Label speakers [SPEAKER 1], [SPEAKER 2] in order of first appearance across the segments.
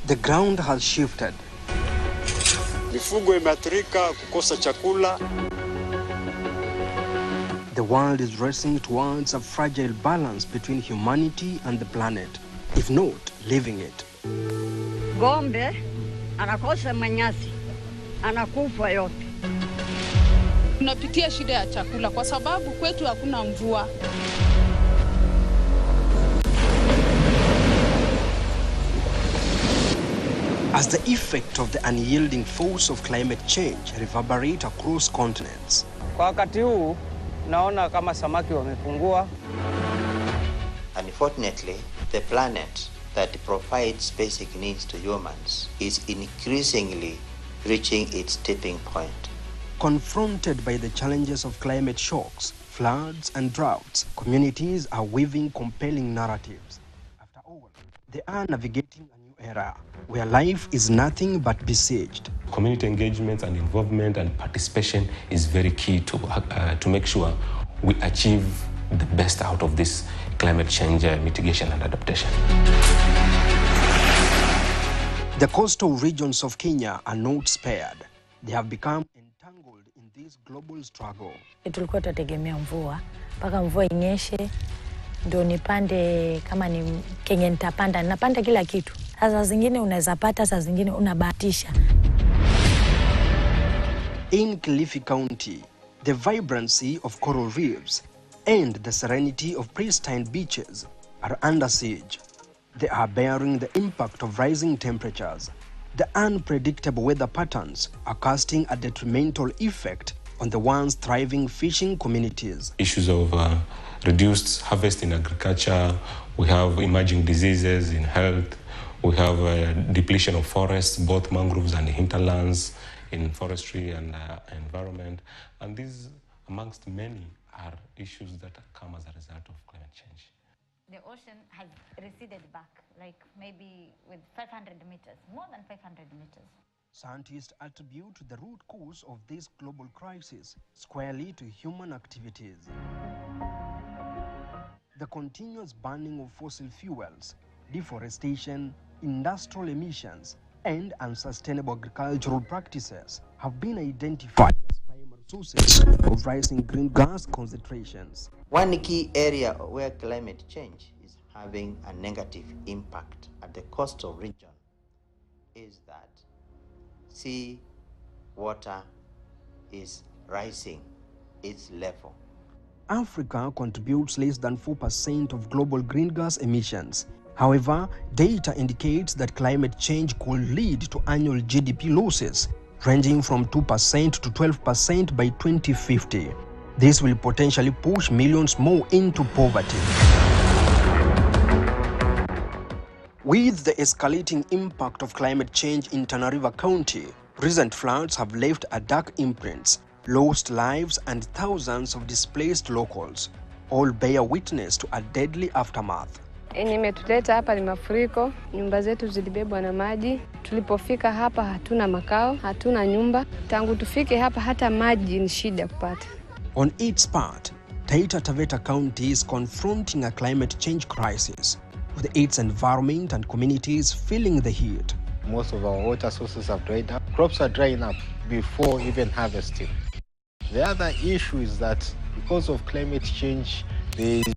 [SPEAKER 1] The ground has shifted.
[SPEAKER 2] Mifugo imeathirika, kukosa chakula.
[SPEAKER 1] The world is racing towards a fragile balance between humanity and the planet, if not living it.
[SPEAKER 3] Ng'ombe anakosa manyasi, anakufa yote.
[SPEAKER 4] Tunapitia shida ya chakula kwa sababu kwetu hakuna mvua.
[SPEAKER 1] As the effect of the unyielding force of climate change reverberate across continents.
[SPEAKER 5] Kwa wakati huu naona kama samaki wamepungua.
[SPEAKER 6] Unfortunately, the planet that provides basic needs to humans is increasingly reaching its tipping point.
[SPEAKER 1] Confronted by the challenges of climate shocks, floods and droughts, communities are weaving compelling narratives. After all, they are navigating a new era where life is nothing but besieged.
[SPEAKER 7] Community engagement and involvement and participation is very key to make sure we achieve the best out of this climate change mitigation and adaptation.
[SPEAKER 1] The coastal regions of Kenya are not spared. They have become entangled in this global struggle.
[SPEAKER 8] Tulikuwa tunategemea mvua, mpaka mvua inyeshe ndio nipande, kama ni Kenya nitapanda, napanda kila kitu. Sasa zingine unaweza pata, sasa zingine unabahatisha.
[SPEAKER 1] In Kilifi County, the vibrancy of coral reefs and the serenity of pristine beaches are under siege. They are bearing the impact of rising temperatures. The unpredictable weather patterns are casting a detrimental effect on the once thriving fishing communities.
[SPEAKER 7] Issues of reduced harvest in agriculture, we have emerging diseases in health, we have depletion of forests, both mangroves and hinterlands, in forestry and environment. And these, amongst many, are issues that come as a result of climate change.
[SPEAKER 9] The ocean has receded back, like maybe with 500 meters, more than 500 meters.
[SPEAKER 1] Scientists attribute the root cause of this global crisis squarely to human activities. The continuous burning of fossil fuels, deforestation, industrial emissions, and unsustainable agricultural practices have been identified as primary sources of rising greenhouse gas concentrations.
[SPEAKER 6] One key area where climate change is having a negative impact at the coastal region is that sea water is rising its level.
[SPEAKER 1] Africa contributes less than 4% of global greenhouse gas emissions. However, data indicates that climate change could lead to annual GDP losses ranging from 2% to 12% by 2050. This will potentially push millions more into poverty. With the escalating impact of climate change in Tana River County, recent floods have left a dark imprints, lost lives, and thousands of displaced locals. All bear witness to a deadly aftermath.
[SPEAKER 10] Nimetuleta hapa ni mafuriko, nyumba zetu zilibebwa na maji. Tulipofika hapa hatuna makao, hatuna nyumba. Tangu tufike hapa hata maji ni shida kupata.
[SPEAKER 1] On its part, Taita Taveta County is confronting a climate change crisis, with its environment and communities feeling the heat.
[SPEAKER 11] Most of our water sources have dried up. Crops are drying up before even harvesting. The other issue is that because of climate change, there is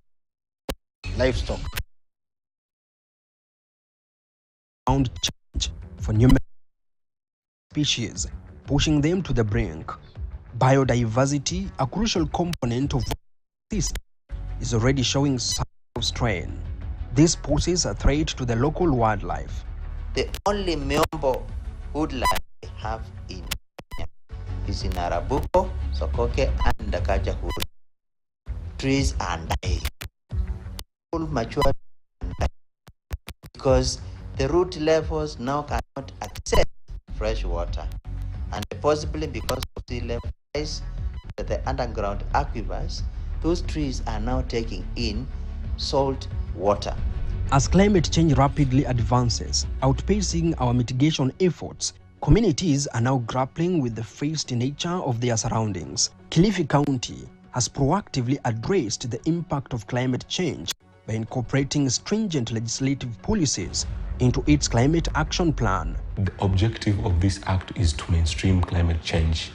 [SPEAKER 11] livestock.
[SPEAKER 1] Change for numerous species, pushing them to the brink. Biodiversity, a crucial component of the system, is already showing signs of strain. This poses a threat to the local wildlife.
[SPEAKER 6] The only Miombo woodland we have in Kenya is in Arabuko, Sokoke, and Dakaja Hood. Trees are dying. Full mature because the root levels now cannot access fresh water, and possibly because of sea level rise that the underground aquifers, those trees are now taking in salt water.
[SPEAKER 1] As climate change rapidly advances, outpacing our mitigation efforts, Communities are now grappling with the phased nature of their surroundings. Kilifi County has proactively addressed the impact of climate change by incorporating stringent legislative policies into its climate action plan.
[SPEAKER 7] The objective of this act is to mainstream climate change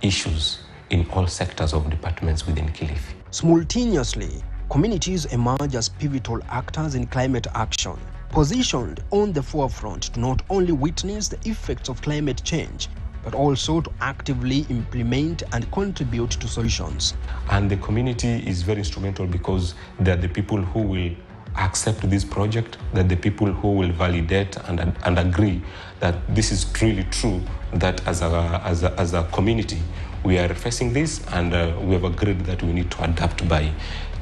[SPEAKER 7] issues in all sectors of departments within Kilifi.
[SPEAKER 1] Simultaneously, communities emerge as pivotal actors in climate action, positioned on the forefront to not only witness the effects of climate change, but also to actively implement and contribute to solutions.
[SPEAKER 7] And the community is very instrumental because they're the people who will accept this project, that the people who will validate and agree that this is really true, that as a community we are facing this, and we have agreed that we need to adapt by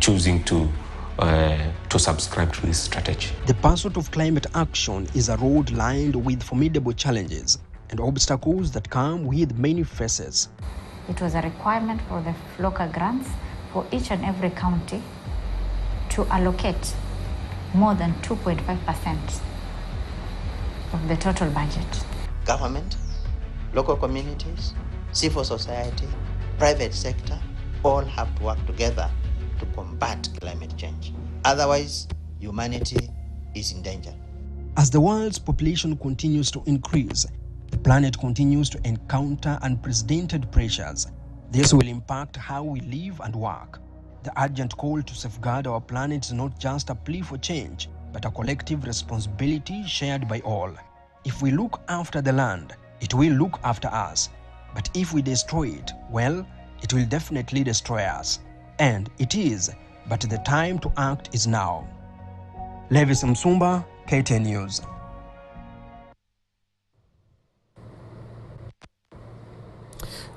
[SPEAKER 7] choosing to subscribe to this strategy.
[SPEAKER 1] The pursuit of climate action is a road lined with formidable challenges and obstacles that come with many faces.
[SPEAKER 9] It was a requirement for the local grants for each and every county to allocate more than 2.5% of the total budget.
[SPEAKER 6] Government, local communities, civil society, private sector, all have to work together to combat climate change. Otherwise, humanity is in danger.
[SPEAKER 1] As the world's population continues to increase, the planet continues to encounter unprecedented pressures. This will impact how we live and work. The urgent call to safeguard our planet is not just a plea for change, but a collective responsibility shared by all. If we look after the land, it will look after us. But if we destroy it, well, it will definitely destroy us. And it is, but the time to act is now. Levis Msumba, KTN News.